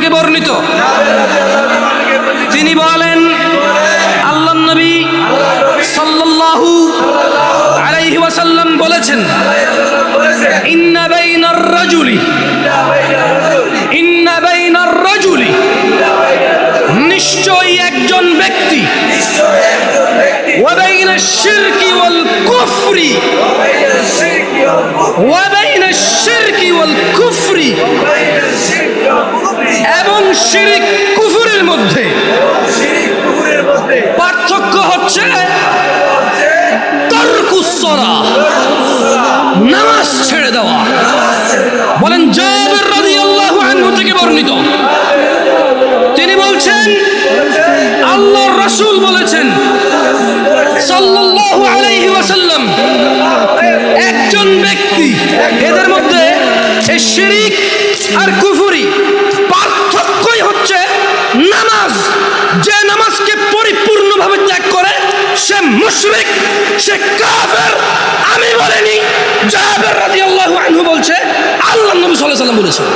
থেকে বর্ণিত, তিনি বলেন আল্লাহর নবী সাল্লাল্লাহু আলাইহি ওয়াসাল্লাম বলেছেন, ইন্না বাইনার রাজুলি, নিশ্চয়ই একজন ব্যক্তি, ওয়া বাইনাশ শিরকি ওয়াল কুফরি, ওয়া বাইনাশ শিরকি ওয়াল কুফরি, এবং শিরক কুফরের মধ্যে পার্থক্য হচ্ছে তারকুস সালাহ, নামাজ ছেড়ে দেওয়া। বলেন জাবের রাদিয়াল্লাহু আনহু থেকে বর্ণিত, তিনি বলছেন আল্লাহর রাসূল বলেছেন সাল্লাল্লাহু আলাইহি ওয়াসাল্লাম, একজন ব্যক্তি, এদের মধ্যে এই শিরক আর কুফরি পার্থক্যই হচ্ছে নামাজ। যে নামাজকে পরিপূর্ণভাবে ত্যাগ করে সে মুশরিক, সে কাফের। আমি বলিনি, জাবের রাদিয়াল্লাহু আনহু বলছে, আল্লাহর নবী সাল্লাল্লাহু আলাইহি ওয়াসাল্লাম বলেছেন।